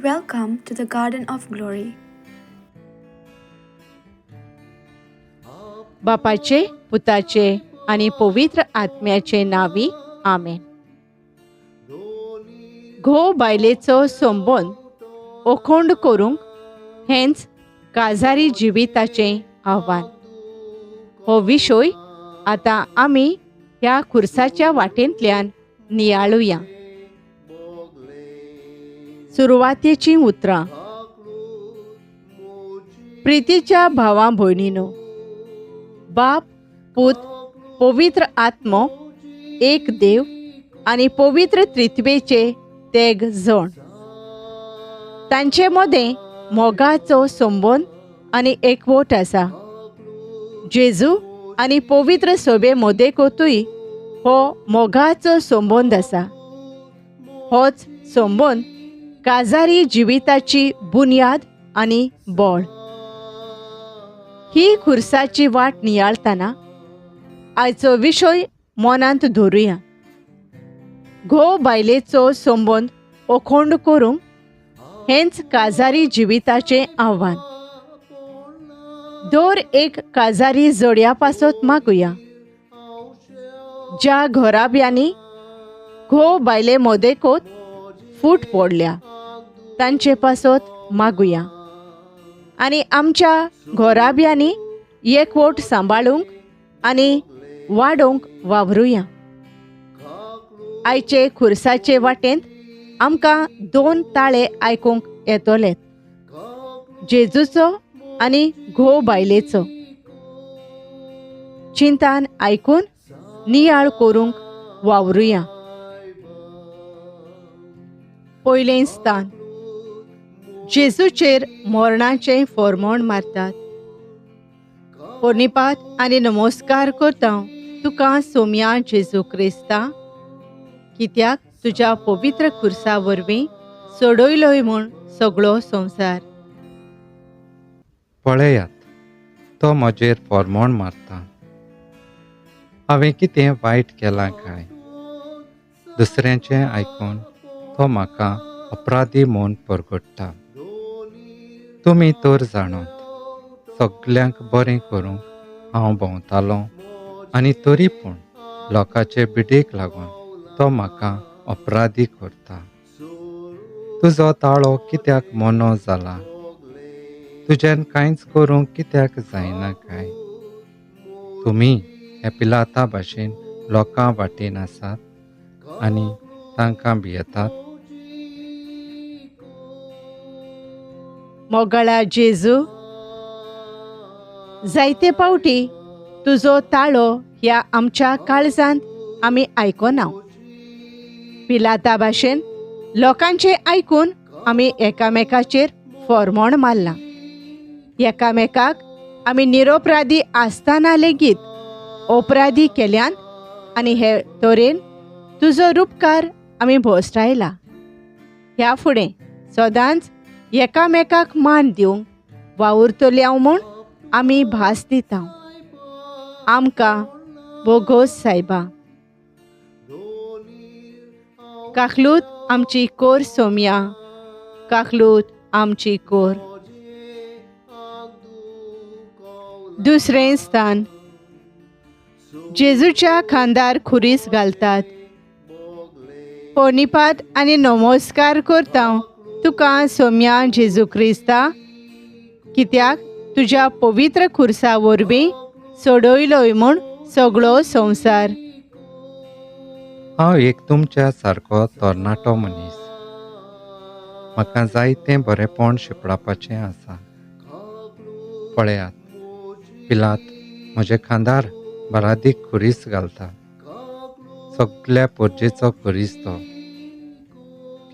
Welcome to the Garden of Glory. बापाचे, पुताचे आणि पवित्र आत्म्याचे नावी आमेन. घो बायलेचो संबंद ओखोंड करूंक हेंच काजारी जिविताचे आव्हान. हो विशय आतां आमी ह्या खुर्साच्या वाटेंतल्यान नियाळुया. सुरवातेची उतरां. प्रितीच्या भावां भयणीनो, बाप, पूत, पवित्र आत्मो एक देव आनी पवित्र त्रित्वेचे तेग जण. तांचे मदें मोगाचो संबंद आनी एकवट आसा. जेजू आनी पवित्र सोबे मदेकूय हो मोगाचो संबंद आसा. होच संबंद काजारी जिविताची बुन्याद आनी बोळ. ही खुर्साची वाट नियाळतना आयचो विशय मनांत धरुया. घो बायलेचो संबंद ओखोंड करूंक हेंच काजारी जिविताचें आव्हान. दर एक काजारी जोड्या पासत मागुया. ज्या घोराब्यांनी घो बायले मदेकोत फूट पडल्या तांचे पासत मागुया आनी आमच्या घोराब्यांनी एकवट सांबाळूंक आनी वाडोवंक वावरुया. आयचे खुर्साचे वाटेंत आमकां दोन ताळे आयकूंक येतोलेत, जेजूचो आनी घो बायलेचो. चिंतान आयकून नियाळ करूंक वावरुया. पयलें स्थान. जेजूचेर मोरणाचें फर्मोण मारतात. पोर्णिपात आनी नमस्कार करता तुका सोम्या जेजू क्रिस्ता, कित्याक तुज्या पवित्र खुर्सा वरवीं सोडयलोय म्हूण सगळो संवसार. पळयात, तो म्हजेर फर्मोण मारता. हांवें कितें वायट केलां काय? दुसऱ्यांचें आयकून तो म्हाका अपराधी म्हूण परगट्टा. तुमी तर जाणत सगल्यांक बरें करूंक हांव भोंवतालों आनी तरी पूण लोकांचे बिडेक लागून तो म्हाका अपराधी करता. तुजो ताळो कित्याक मोनो जाला? तुज्यान कांयच करूंक कित्याक जायना काय? तुमी हे पिलाता भाशेन लोकां वाटेन आसात आनी तांकां भियेतात. मोगाळा जेजू, जायते पावटी तुजो ताळो ह्या आमच्या काळजांत आमी आयकोना. पिलाता भाशेन लोकांचे आयकून आमी एकामेकाचेर फर्मोण मारलां. एकामेकाक आमी निरपराधी आसतना लेगीत अपराधी केल्यान आनी हे तरेन तुजो उपकार आमी भोसडायला. ह्या फुडें सदांच एकामेकाक मान दिवंक वावुरतल्या म्हूण आमी भास दिता. आमकां बोगोस सायबा. काखलूत आमची कोर सोम्या, काखलूत आमची कोर. दुसरें स्थान. जेजूच्या खांदार खुरीस घालतात. पोर्णिपात आनी नमस्कार करता तुका सोम्या जेजू क्रिस्ता, कित्याक तुज्या पवित्र खुर्सा वरवीं सोडयलोय म्हूण सगळो संवसार. हांव एक तुमच्या सारको तरणाटो मनीस. म्हाका जायतें बरेंपण शिपडावपाचें आसा. पळयात, पिलात म्हजे खांदार बरादीक खुरीस घालता. सगळ्या पोरजेचो खुरीस तो.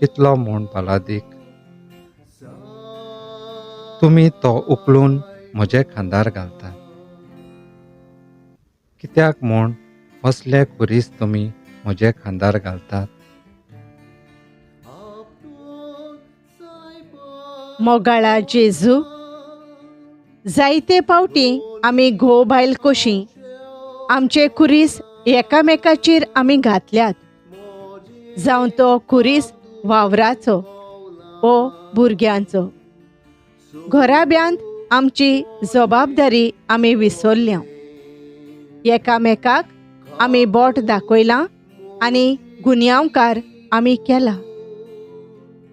कितलो म्हूण भलादीक. तुमी तो उखलून म्हजे खांदार घालतात. कित्याक म्हूण असले खुरीस तुमी म्हजे खांदार घालतात? मोगाळा जेजू, जायते पावटी आमी घो बायल कशीं आमचे खुरीस एकामेकाचेर आमी घातल्यात. जावं तो खुरीस वावराचो ओ भुरग्यांचो. घराब्यांत आमची जबाबदारी आमी विसरल्या. एकामेकाक आमी बोट दाखयलां आनी गुन्यांवकार आमी केला.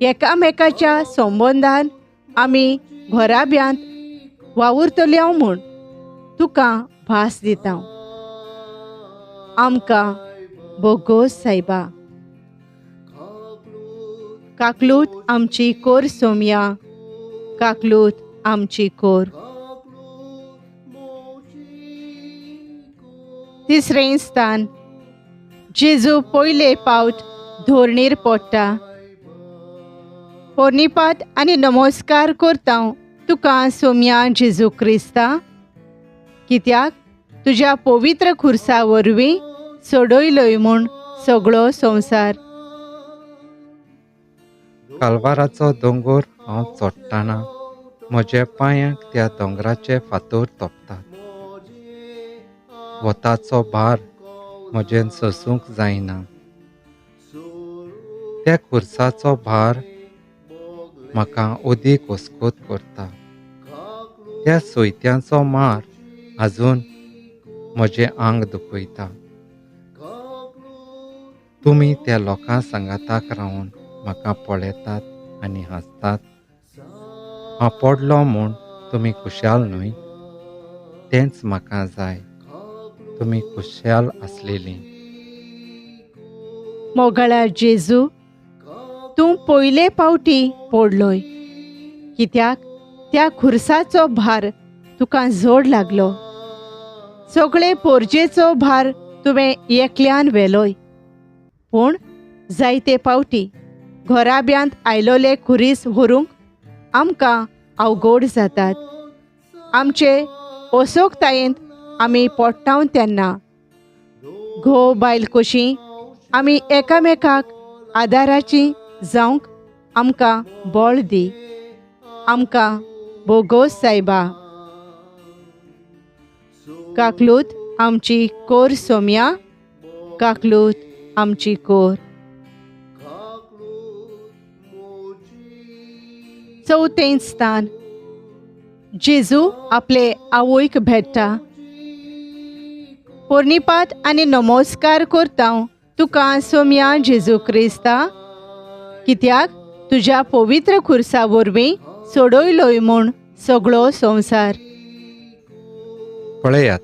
एकामेकाच्या संबंदान आमी घराब्यांत वावुरतल्यो म्हूण तुका भास दिता. आमकां बोगोस सायबा. काकलूत आमची कोर सोम्या, काकलूत आमची कोर. तिसरें स्थान. जेजू पयले पावट धोरणीर पडटा. पोरनिपात आनी नमस्कार करता तुका सोम्या जेजू क्रिस्ता, कित्याक तुज्या पवित्र खुर्सा वरवीं सोडयलोय म्हूण सगळो संवसार. कालवाराचो दोंगर हांव चोडटाना म्हज्या पांयांक त्या दोंगराचे फातर तोपतात. वताचो भार म्हजेन सोसूंक जायना. त्या खुर्साचो भार म्हाका ओदीक हुस्कोत करता. त्या सोयत्यांचो मार आजून म्हजें आंग दुखयता. तुमी त्या लोकां सांगाताक रावन म्हाका पळयतात आनी हांसतात. हांव पडलो म्हूण तुमी खुशाल न्हय. तेंच म्हाका जाय, तुमी खुशाल आसलेलीं. मोगळा जेजू, तूं पयले पावटी पडलोय, कित्याक त्या खुर्साचो भार तुका जोड लागलो. सगळे पोरजेचो भार तुवें एकल्यान व्हेलोय. पूण जायते पावटी घराब्यांत आयलोले खुरीस व्हरूंक आमकां अवघड जातात. आमचे ओसोकतायेंत आमी पडटाव तेन्ना घोव बायल कशीं आमी एकामेकाक आदाराची जावंक आमकां बळ दी. आमकां बोगोस सायबा. काकलूत आमची कोर सोम्या, काकलूत आमची कोर. चवथें स्थान. जेजू आपले आवयक भेटता. पोरनिपात आनी नमस्कार करता तुका सोम्या जेजू क्रिस्ता, कित्याक तुज्या पवित्र खुर्सा वरवीं सोडयलोय म्हूण सगळो संवसार. पळयात,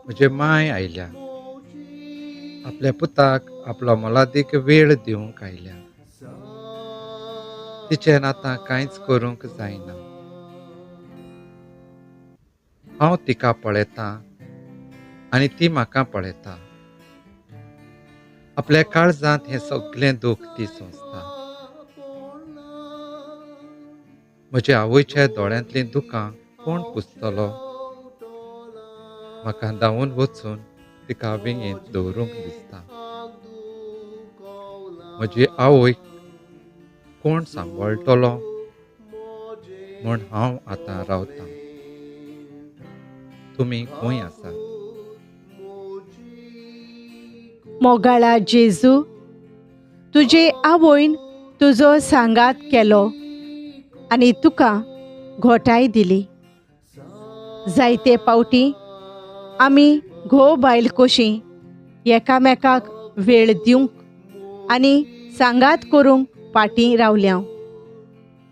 म्हजे माय आयल्या. आपल्या पुताक आपलो मोलादीक वेळ दिवंक आयल्या. तिचेन आतां कांयच करूंक जायना. हांव तिका पळयतां आनी ती म्हाका पळयता. आपल्या काळजांत हें सगळें दूख ती सोंसता. म्हज्या आवयच्या दोळ्यांतलीं दुकां कोण पुसतलो? म्हाका धांवून वचून तिका विंगेंत दवरूंक दिसता. म्हजी आवय कोण सांबाळटलो म्हूण हांव आतां रावतां. तुमी खंय आसात? मोगाळा जेजू, तुजे आवयन तुजो सांगात केलो आनी तुका घोटाय दिली. जायते पावटी आमी घोव बायल कशीं एकामेकाक वेळ दिवंक आनी सांगात करूंक फाटीं रावल्या.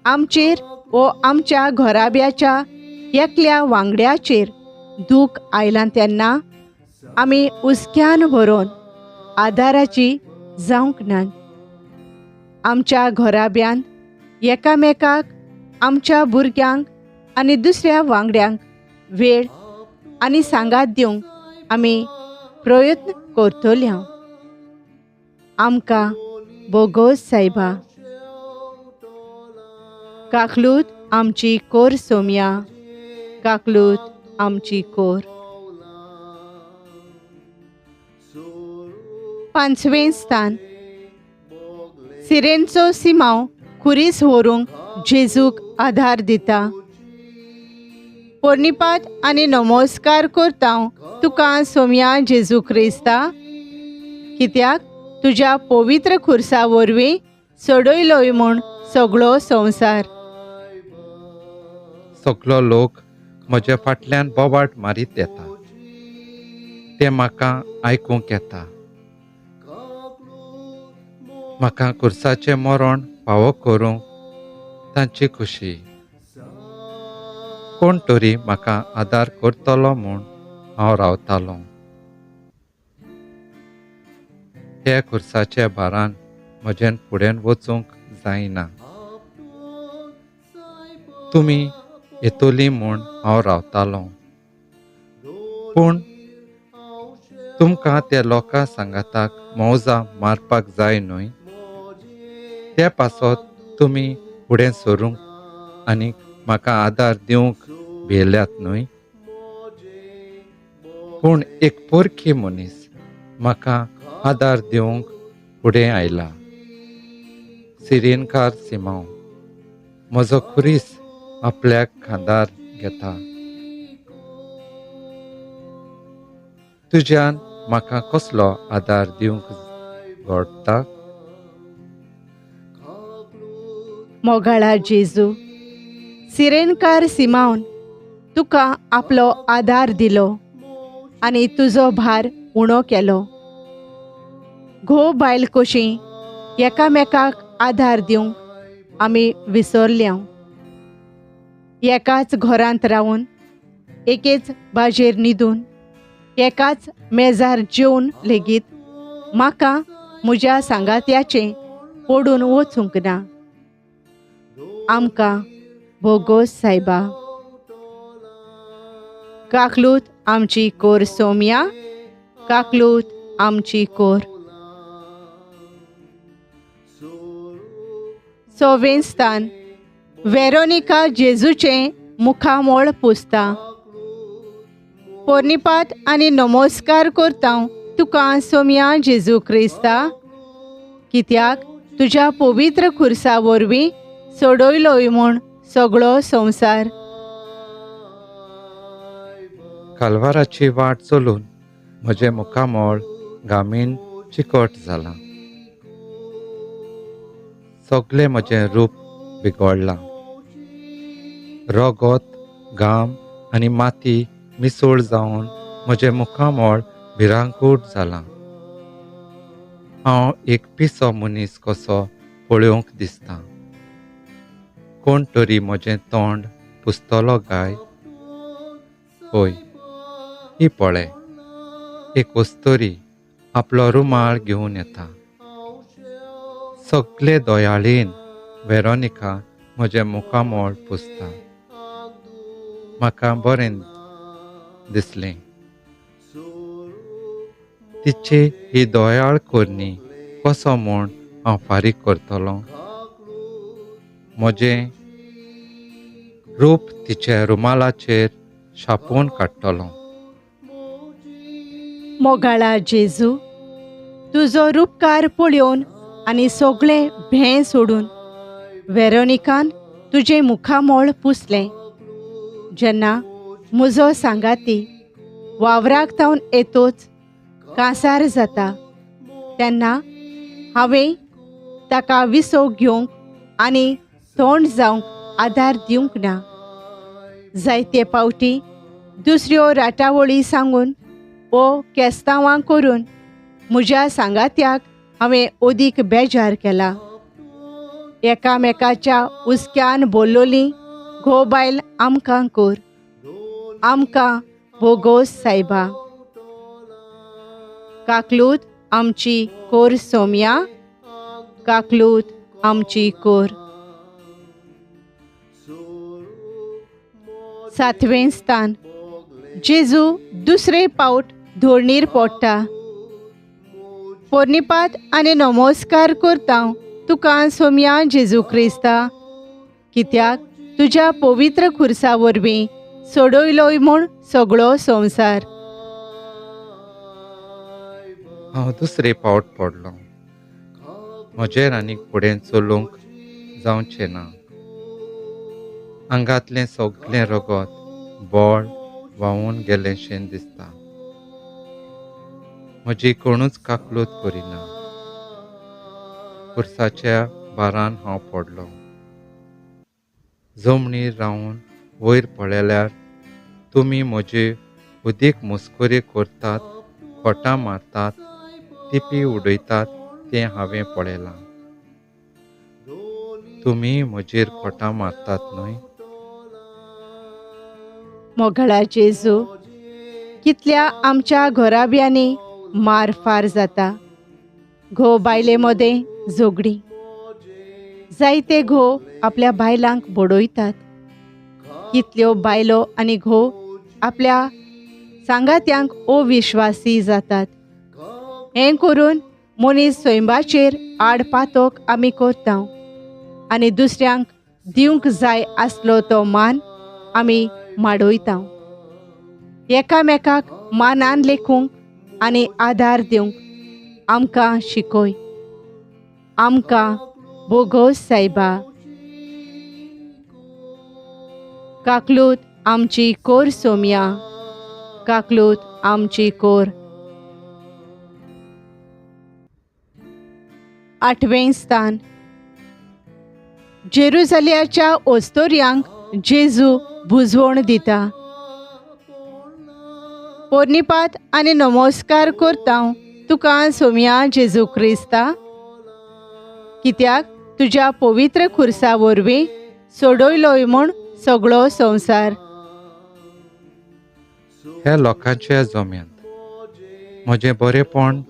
आमचेर वो आमच्या घराब्याच्या एकल्या वांगड्याचेर दूख आयलां तेन्ना आमी उस्क्यान भरोन आदाराची जावंक नात. आमच्या घराब्यांत एकामेकाक, आमच्या भुरग्यांक आनी दुसऱ्या वांगड्यांक वेळ आनी सांगात दिवंक आमी प्रयत्न करतल्या. आमकां बोगोस सायबा. काकलूत आमची कोर सोम्या, काकलूत आमची कोर. पांचवें स्थान. सिरेनचो सिमाव खुरीस व्हरूंक जेजूक आधार दिता. पोरनिपात आनी नमस्कार करता तुका सोम्या जेजू क्रिस्ता, कित्याक तुज्या पवित्र खुर्सा वरवीं सोडयलोय म्हूण सगळो संवसार. सगलो लोक म्हजे फाटल्यान बोवाट मारीत येता. ते म्हाका आयकूंक येता. म्हाका खुर्साचें मरण फावो करूंक तांची खुशी. कोण तरी म्हाका आदार करतलो म्हूण हांव रावतालों. हे खुर्साचे भारान म्हजेन फुडें वचूंक जायना. तुमी येतली म्हूण हांव रावतालों. पूण तुमकां त्या लोकां सांगाताक मौजा मारपाक जाय न्हय. ते पासत तुमी फुडें सरूंक आनी म्हाका आदार दिवंक भियेल्यात न्हय. पूण एक पोरकी मनीस म्हाका आदार दिवंक फुडें आयला. सिरेनकार सिमांव म्हजो खुरीस आपल्याक खांदार घेता. तुज्यान म्हाका कसलो आदार दिवंक घडटा? मोगाळा जेजू, सिरेनकार सिमावन तुका आपलो आदार दिलो आनी तुजो भार उणो केलो. घोव बायल कशीं एकामेकाक आदार दिवंक आमी विसरल्या. एकाच घरांत रावून, एकेच बाजेर न्हिदून, एकाच मेजार जेवन लेगीत म्हाका म्हज्या सांगात्याचें पडून वचूंक ना. आमकां भोगोस सायबा. काकलूत आमची कोर सोम्या, काकलूत आमची कोर. 6वें स्थान वेरोनिका जेजूचें मुखामोळ पुसता. पोर्निपात आनी नमस्कार करता तुका सोम्या जेजू क्रिस्ता, कित्याक तुज्या पवित्र खुर्सा वरवीं सोडयलोय म्हूण सगळो संवसार. कालवाराची वाट चलून म्हजें मुखामोळ घामीन चिकट जालां. सगळें म्हजें रूप बिगडलां. रगत, घाम आनी माती मिसळ जावन म्हजें मुखामोळ भिरांकूट जालां. हांव एक पिसो मनीस कसो पळोवंक दिसता. कोण तरी म्हजें तोंड पुसतलो काय? पळय, ही पळय, एक वस्तरी आपलो रुमाळ घेवन येता. सगळे दोयाळीन वेरोनिका म्हजें मुखामोळ पुसता. म्हाका बरें दिसलें. तिची ही दोयाळ करणी कसो म्हूण हांव फारीक करतलों. म्हजें रूप तिच्या रुमालाचेर छापून काडटलों. मोगाळा जेजू, तुजो रूपकार पळोवन आनी सगळें भें सोडून वेरोनिकान तुजें मुखामोळ पुसलें. जेन्ना म्हजो सांगाती वावराक थावन येतोच कांसार जाता, तेन्ना हांवें ताका विसो घेवंक आनी तोंड जावंक आदार दिवंक ना. जायते पावटी दुसऱ्यो राटावळी सांगून वो केस्तांवां करून म्हज्या सांगात्याक हांवें ओदीक बेजार केला. एकामेकाच्या उस्क्यान बोल्लोलीं घोव बायल आमकां कोर. आमकां भोगोस सायबा. काकलूत आमची कोर सोम्या, काकलूत आमची कोर. 7वें स्थान जेजू दुसरे पावट धोरणीर पडटा. पोर्निपात आनी नमस्कार करता तुका सोम्या जेजू क्रिस्ता, कित्याक तुज्या पवित्र खुर्सा वरवीं सोडयलोय म्हूण सगळो संवसार. हांव दुसरे पावट पडलों. म्हजेर आनीक फुडें चलूंक जावचें ना. आंगांतलें सगळें रगत बोळ व्हांवून गेलेंशें दिसता. म्हजी कोणूच काकलूत करिना. खुर्साच्या बारान हांव पडलो. जमनीर रावन वयर पळयल्यार तुमी म्हजी उदीक मस्करी करतात, खोटां मारतात, तिपी उडयतात तें हांवें पळयलां. तुमी म्हजेर खोटां मारतात न्हय? मोगळा जेजू, कितल्या आमच्या घोराब्यांनी मार फार जाता. घोव बायले मदें झगडी. जायते घोव आपल्या बायलांक बडयतात. कितल्यो बायलो आनी घोव आपल्या सांगात्यांक अविश्वासी जातात. हें करून मनीस सैमाचेर आडपातोक आमी करता आनी दुसऱ्यांक दिवंक जाय आसलो तो मान आमी माडयता. एकामेकाक मानान लेखूंक आनी आदार दिवंक आमकां शिकय. आमकां बोगोस सायबा. काकलूत आमची कोर सोम्या, काकलूत आमची कोर. 8वें स्थान. जेरुसलेमाच्या ओस्तोऱ्यांक जेजू बुजवण दिता. पोरनिपात आनी नमस्कार करता तुका सोम्या जेजू क्रिस्ता, कित्याक तुज्या पवित्र खुर्सा वरवीं सोडयलोय म्हूण सगळो संवसार. ह्या लोकांच्या जोम्यांत म्हजें बरेंपण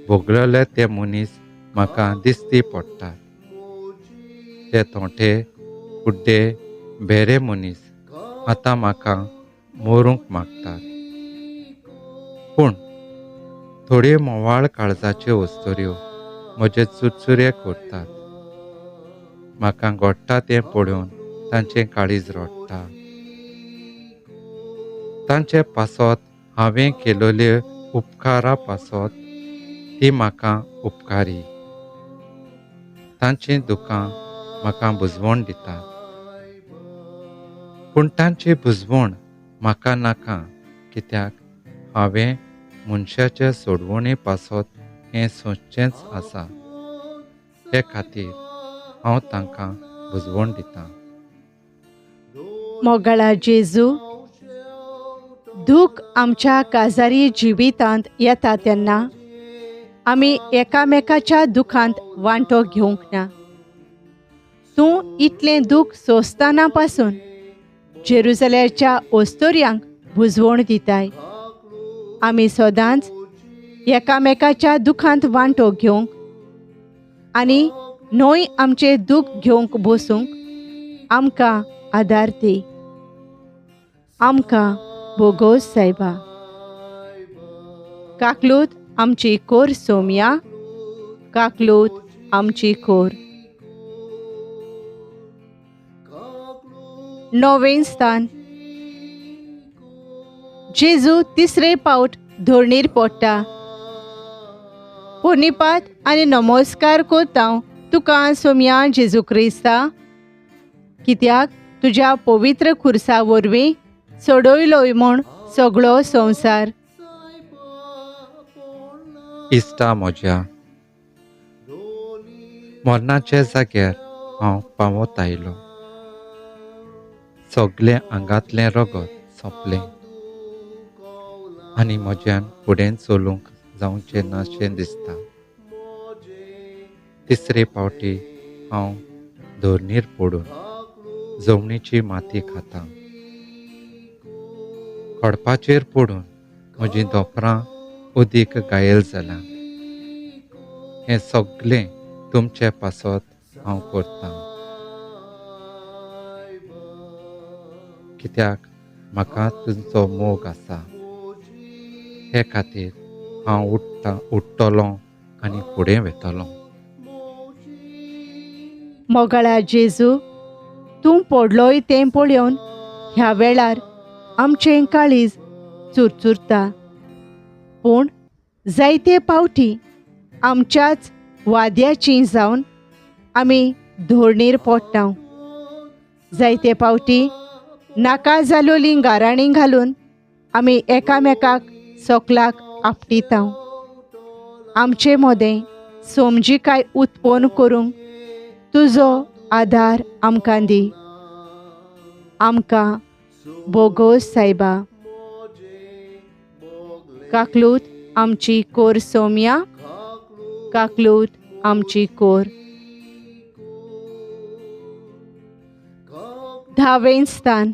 भोगलेले ते मनीस म्हाका दिसती पडटात. ते थोंटे कुड्डे बेरे मनीस आतां म्हाका मोरूंक मागतात. पूण थोड्यो मोवाळ काळजाच्यो वस्तुऱ्यो म्हजे चुरचुरे करतात. म्हाका घोडटा तें पळोवन तांचें काळीज रडटा. तांचे पासत हांवें केलोले उपकारा पासत ती म्हाका उपकारी. तांचीं दुखां म्हाका बुजवण दिता. पूण तांची बुजवण म्हाका नाका, कित्याक हांवें मनशाच्या सोडवणे पासत हें सोंसचेंच आसा. हे खातीर हांव तांकां बुजवण दितां. मोगळा जेजू, दूख आमच्या काजारी जिवितांत येता तेन्ना आमी एकामेकाच्या दुखांत वांटो घेवंक ना. तूं इतलें दूख सोंसतना पासून जेरुसलेमाच्या ओस्तोऱ्यांक बुजवण दिताय. आमी सदांच एकामेकाच्या दुखांत वांटो घेवंक आनी न्हय आमचें दूख घेवंक बसूंक आमकां आदार दी. आमकां बोगोस सायबा. काकलूत आमची कोर सोम्या, काकलूत आमची कोर. 9वें स्थान. जेजू तिसरे पावट धोरणीर पडटा. पोरनिपात आनी नमस्कार करता तुका सोम्या जेजू क्रिस्ता, कित्याक तुज्या पवित्र खुर्सा वरवीं सोडयलोय म्हूण सगळो संवसार. इश्टा म्हज्या, मरणाच्या जाग्यार हांव पावत आयलो. सगळें आंगांतलें रगत सोंपलें आनी म्हज्यान फुडें चलूंक जावचें नाशें दिसता. तिसरे फावटी हांव धोरणीर पडून जमनीची माती खाता. खडपाचेर पडून म्हजीं दोपरां उदीक घायल जाल्यां. हें सगळें तुमचे पासत हांव करतां, कित्याक म्हाका तुमचो मोग आसा. हे खातीर हांव उठ्ठलों आनी फुडें वेतलों. मोगळा जेजू, तूं पडलोय तें पळोवन ह्या वेळार आमचें काळीज चुरचुरता. पूण जायते फावटी आमच्याच वाद्याचीं जावन आमी धोरणीर पडटा. जायते फावटी नाका जालोलीं गाराणीं घालून आमी एकामेकाक सोकलाक आपटिता. आमचे मदें समजिकाय उत्पन्न करूंक तुजो आदार आमकां दी. आमकां बोगोस सायबा. काकलूत आमची कोर सोम्या. काकलूत आमची कोर. 10वें स्थान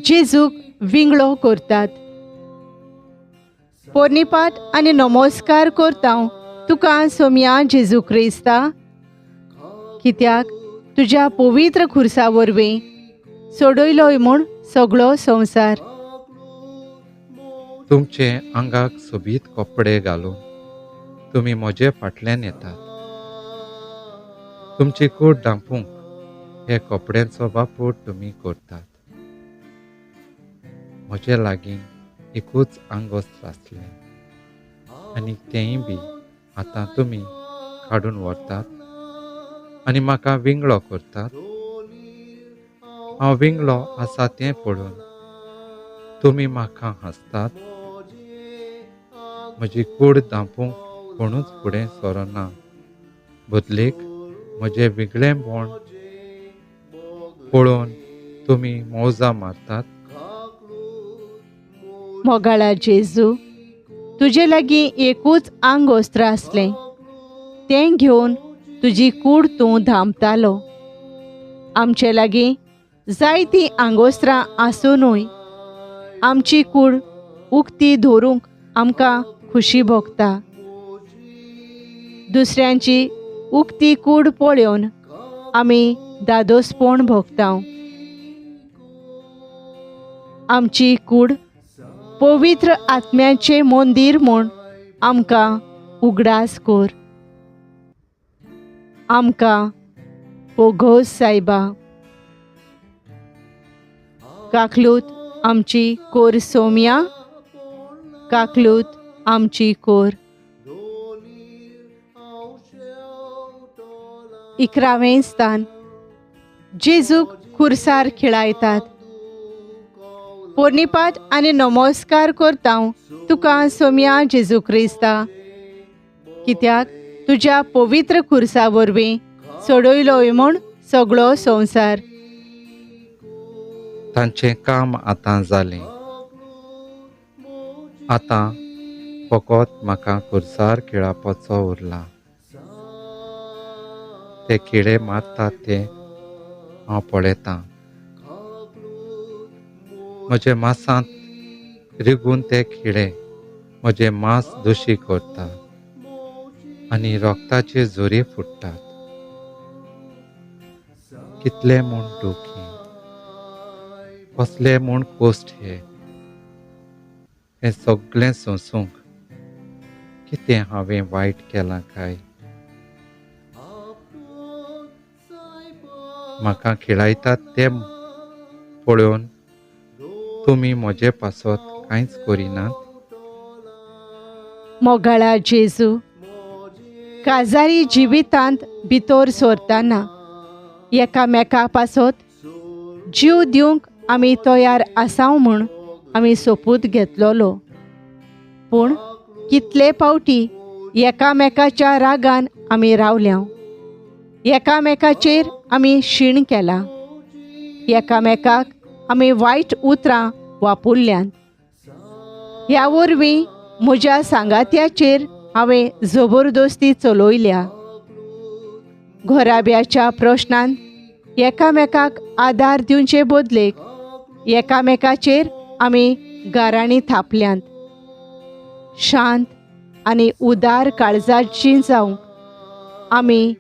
जेजूक विंगडो करतात. पोरनिपाट आनी नमस्कार करता तुका सोम्या जेजू क्रिस्ता, कित्याक तुज्या पवित्र खुर्सा वरवीं सोडयलोय म्हूण सगळो संवसार. तुमचे आंगाक सोबीत कपडे घालून तुमी म्हजे फाटल्यान येतात. तुमची कूड धांपूंक हे कपड्यांचो वापर तुमी करतात. म्हजे लागीं एकूच आंगोस्त्र आसलें आनी तेंय बी आतां तुमी काडून व्हरतात आनी म्हाका विंगडो करतात. हांव विंगडो आसा तें पळोवन तुमी म्हाका हांसतात. म्हजी कूड धांपूंक कोणूच फुडें सरोना. बदलेक म्हजें वेगळेपण पळोवन तुमी मौजा मारतात. मोगाळा जेजू, तुजे लागीं एकूच आंगोस्त्र आसलें. तें घेवन तुजी कूड तूं धांपतालो. आमचे लागीं जायतीं आंगोस्त्रां आसूनय आमची कूड उक्ती धरूंक आमकां खुशी भोगता. दुसऱ्यांची उक्ती कूड पळोवन आमी दादोसपण भोगता. आमची कूड पवित्र आत्म्याचें मंदीर म्हूण आमकां उगडास कर. आमकां बोगोस सायबा. काकलूत आमची कोर सोम्या. काकलूत आमची कोर. 11वें स्थान जेजूक खुर्सार खिळायतात. पोरनिपाट आनी नमस्कार करता तुका सोम्या जेजू क्रिस्ता, कित्याक तुज्या पवित्र खुर्सा वरवीं सोडयलोय म्हूण सगळो संवसार. तांचें काम आतां जालें. आतां फकत म्हाका खुर्सार खेळापाचो उरला. ते किडे मारतात ते हांव पळयतां. म्हजे मांसांत रिगून ते किडे म्हजें मांस दोशी करतात आनी रोगताचे झोरी फुट्टात. कितले म्हूण दुखी, कसले म्हूण कोश्ट हें सगळें सोंसूंक कितें हांवें वायट केलां काय? म्हाका खिळायतात ते पळोवन तुमी म्हजे पासत कांयच करिनात. मोगाळा जेजू, काजारी जिवितांत भितर सरतना एकामेका पासत जीव दिवंक आमी तयार आसाव म्हूण आमी सोपूत घेतलोलो. पूण कितले फावटी एकामेकाच्या रागान आमी रावल्या. एकामेकाचेर आमी शीण केला. एकामेकाक आमी वायट उतरां वापुरल्यांत. ह्या वरवीं म्हज्या सांगात्याचेर हांवें जबरदस्ती चलयल्या. घोराब्याच्या प्रश्नांत एकामेकाक आदार दिवचे बदलेक एकामेकाचेर आमी गाराणी थापल्यांत. शांत आनी उदार काळजाची जावंक आमी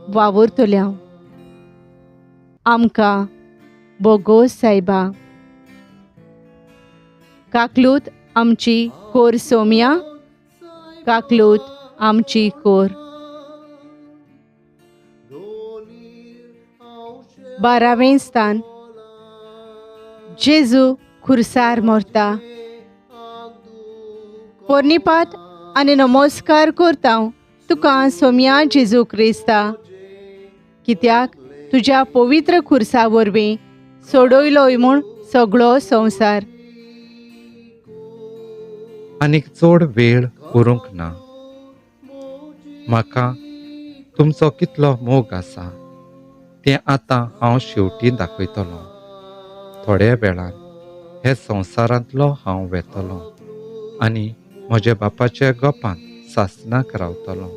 वावुरतल्या. आमकां बोगोस सायबा. काकलूत आमची कोर सोम्या. काकलूत आमची कोर. 12वें स्थान जेजू खुर्सार मरता. पोरनिपाट आनी नमस्कार करता तुका सोम्या जेजू क्रिस्ता, कित्याक तुज्या पवित्र खुर्सा वरवीं सोडयलोय म्हूण सगळो संवसार. आनीक चड वेळ उरूंक ना. म्हाका तुमचो कितलो मोग आसा तें आतां हांव शेवटी दाखयतलों. थोड्या वेळान हे संवसारांतलो हांव वेतलों आनी म्हज्या बापाच्या गोपांत सासणाक रावतलों.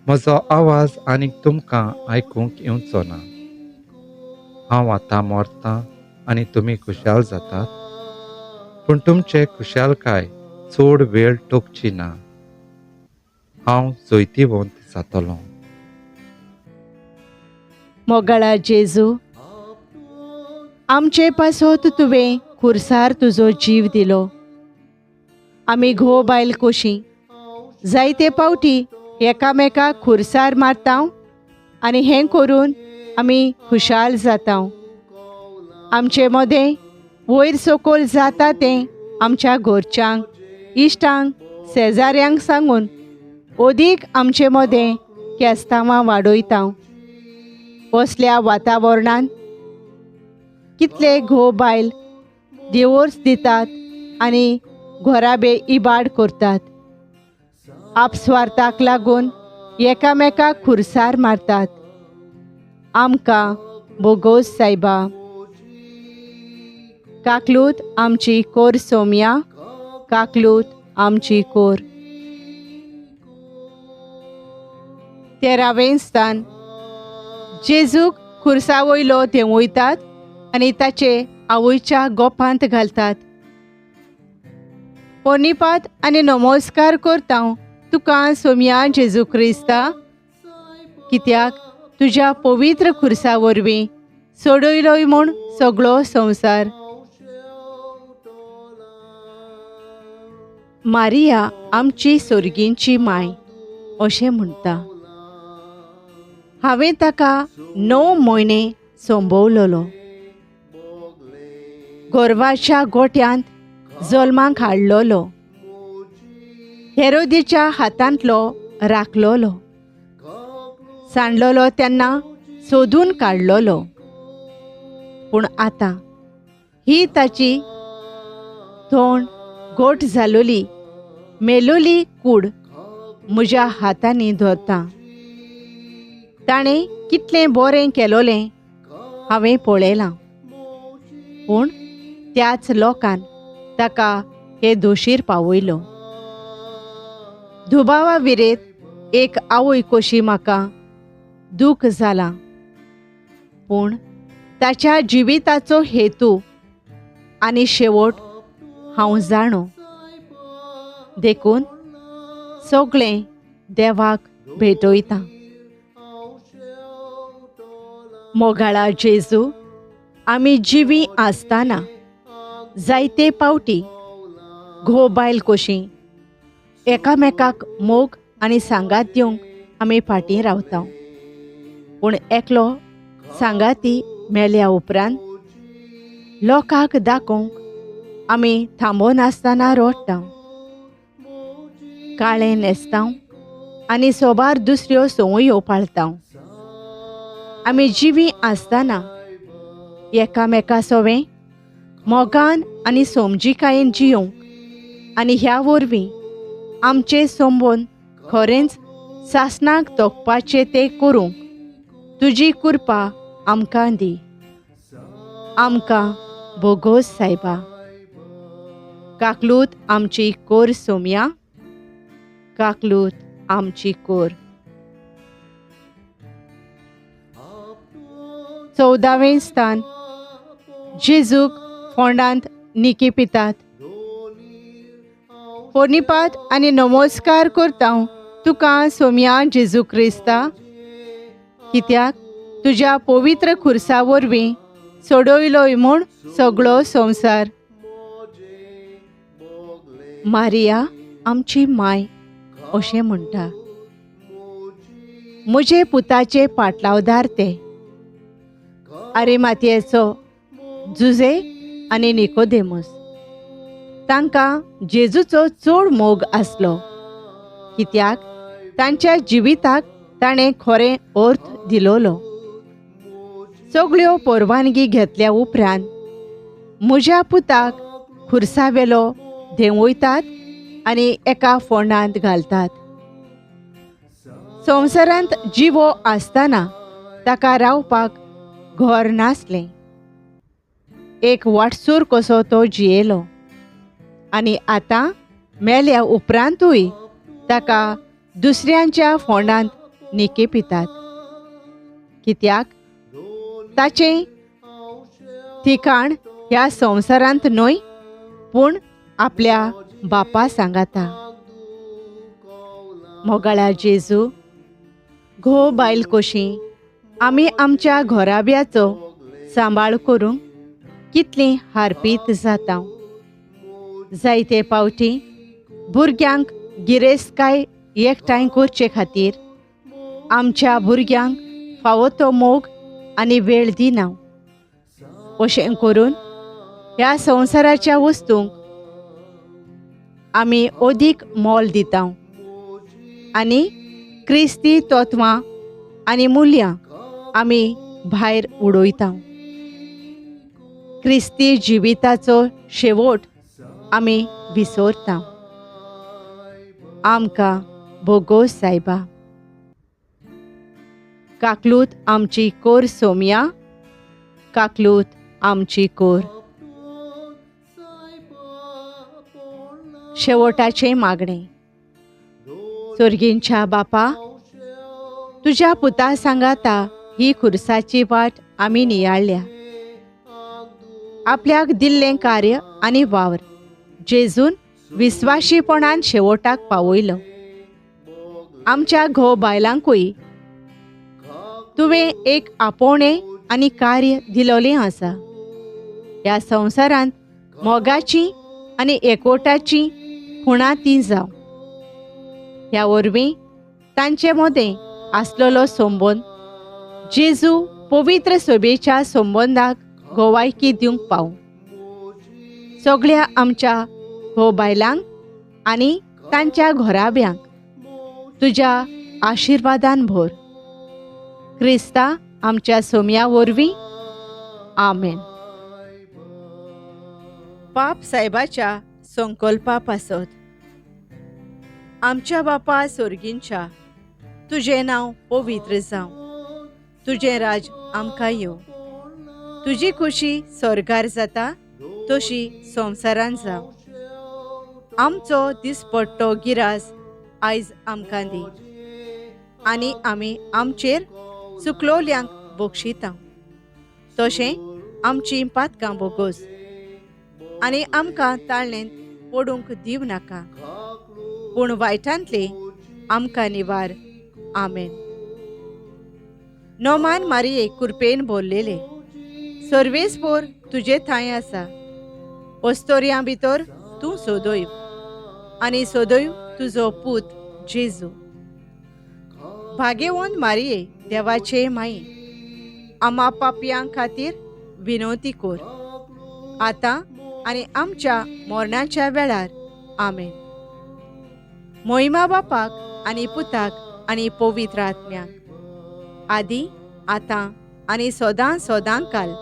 म्हजो आवाज आनीक तुमकां आयकूंक येवचो ना. हांव आतां मरतां आनी तुमी खुशाल जातात, पूण तुमचे खुशालकाय चड वेळ टोकची ना. हांव जैतिवंत जातलों. मोगाळा जेजू, आमचे पासत तुवें खुर्सार तुजो जीव दिलो. आमी घोव बायल कोशी जायते पावटी एकामेकाक खुर्सार मारतांव आनी हें करून आमी खुशाल जातांव. आमचे मदें वयर सकयल जाता तें आमच्या घरच्यांक, इश्टांक, शेजाऱ्यांक सांगून ओदीक आमचे मदें केस्तांवां वाडयतांव. असल्या वातावरणांत कितले घोव बायल डिवोर्स दितात आनी घोराबे इबाड करतात. आपस्वार्थाक लागून एकामेकाक खुरसार मारतात. आमकां बोगोस सायबा. काकलूत आमची कोर सोम्या, काकलूत आमची कोर. 13वें स्थान. जेजूक खुर्सा वयलो देंवयतात आनी ताचे आवयच्या गोपांत घालतात. पोर्निपात आनी नमस्कार करतां तुका सोम्या जेजू क्रिस्ता, कित्याक तुज्या पवित्र खुर्सा वरवीं सोडयलोय म्हूण सगळो संवसार. मारिया आमची सोर्गींची माय अशें म्हणटा. हांवें ताका 9 म्हयने संभोवलोलो. गोरवाच्या गोट्यांत जल्माक हाडलोलो. हेरोदीच्या हातांतलो राखलोलो. सांडलोलो तेन्ना सोदून काडलोलो. पूण आतां ही ताची तोंड गोठ जालोली मेलोली कूड म्हज्या हातांनी धरता. ताणें कितलें बरें केलोलें हांवें पळयलां, पूण त्याच लोकान ताका हे दोशीर पावयलो. दुबावा विरेत एक आवय कशी म्हाका दूख जालां, पूण ताच्या जिविताचो हेतू आनी शेवट हांव जाणो. देखून सगळें देवाक भेटयता. मोगाळा जेजू, आमी जिवी आसतना जायते पावटी घोव बायल कशी एकामेकाक मोग आनी सांगात दिवंक आमी फाटीं रावता. पूण एकलो सांगाती मेल्या उपरांत लोकांक दाखोवंक आमी थांबोनासतना रडटा. काळें न्हेसता आनी सोबार दुसऱ्यो संवयो पाळटा. आमी जिवी आसतना एकामेका सोवें मोगान आनी समजिकायेन जियोंक आनी ह्या वरवीं आमचे संबंद खरेंच सासणाक तोखपाचे ते करूंक तुजी कृपा आमकां दी. आमकां बोगोस सायबा. काकलूत आमची कोर सोम्या, काकलूत आमची कोर. 14वें स्थान. जेजूक फोंडांत निकी पितात. पोर्निपात आनी नमस्कार करता तुका सोम्या जेजू क्रिस्ता, कित्याक तुज्या पवित्र खुर्सा वरवीं सोडयलोय म्हूण सगळो संवसार. मारिया आमची माय अशें म्हणटा. म्हजे पुताचे पाटलावदार ते आरिमाथेचो जुजे आनी निकोदेमूस. तांकां जेजूचो चड मोग आसलो, कित्याक तांच्या जिविताक ताणें खरें अर्थ दिलोलो. सगळ्यो परवानगी घेतल्या उपरांत म्हज्या पुताक खुर्सावेलो देंवयतात आनी एका फोंडांत घालतात. संवसारांत जिवो आसतना ताका रावपाक घर नासलें. एक वाटसूर कसो तो जियेलो आनी आतां मेल्या उपरांतूय ताका दुसऱ्यांच्या फोंडांत निकेपितात. कित्याक ताचें ठिकाण ह्या संवसारांत न्हय, पूण आपल्या बापा सांगाता. मोगाळा जेजू, घो बायल कशी आमी आमच्या घोराब्याचो सांबाळ करूंक कितलीं हारपीत जाता. जायते पावटी भुरग्यांक गिरेस्तकाय एकठांय करचे खातीर आमच्या भुरग्यांक फावो तो मोग आनी वेळ दिना. अशें करून ह्या संवसाराच्या वस्तूंक आमी अदीक मोल दिता आनी क्रिस्ती तत्वां आनी मुल्यां आमी भायर उडयता. क्रिस्ती जिविताचो शेवट आमी विसरता. आमकां बोगोस सायबा. काकलूत आमची कोर सोम्या, काकलूत आमची कोर. शेवटाचें मागणें. सर्गींच्या बापा, तुज्या पुता सांगाता ही खुर्साची वाट आमी नियाळ्ळ्या. आपल्याक दिल्लें कार्य आनी वावर जेजून विस्वाशीपणान शेवटाक पावयलो. आमच्या घोव बायलांकूय तुवें एक आपोवणें आनी कार्य दिलोलें आसा. ह्या संवसारांत मोगाची आनी एकवटाची खुणां तीं जावं. ह्या वरवीं तांचे मदें आसलेलो संबंद जेजू पवित्र सभेच्या संबंदाक गोवायकी दिवंक पावूं. सगळ्या आमच्या घोव बायलांक आनी तांच्या घोराब्यांक तुज्या आशिर्वादान भर. क्रिस्ता आमच्या सोम्या वरवीं. आमेन. पाप सायबाच्या संकल्पा पासत. आमच्या बापा सर्गींच्या, तुजें नांव पवित्र जावं. तुजें राज आमकां येवं. तुजी खुशी स्वर्गार जाता तशी संवसारांत जावं. आमचो दिसपट्टो गिरास आयज आमकां दी आनी आमी आमचेर चुकलोल्यांक बक्षिता. तशें आमचीं पातकां बोगोस आनी आमकां ताळणेंत पडूंक दिव नाका, पूण वायटांतले आमकां निवार. आमेन. नोमान मारये कुरपेन भरलेले, सर्वेस्पोर तुजे थंय आसा. ओस्तोऱ्यां भितर तूं सोदोय आनी सोदोय तुजो पूत जेजू. भाग्यवंत मारये देवाचे माई, आमा पापयां खातीर विनोती कोर, आतां आनी आमच्या मरणाच्या वेळार. आमेन. मोहिमा बापाक आनी पुताक आनी पवित्र आत्म्याक, आदी आतां आनी सदां सदांकाल.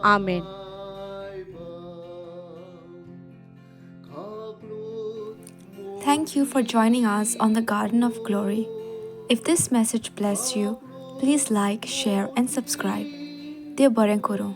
आमेन. Thank you for joining us on the Garden of Glory. If this message blessed you, please like, share, and subscribe. Dear Baren Koro.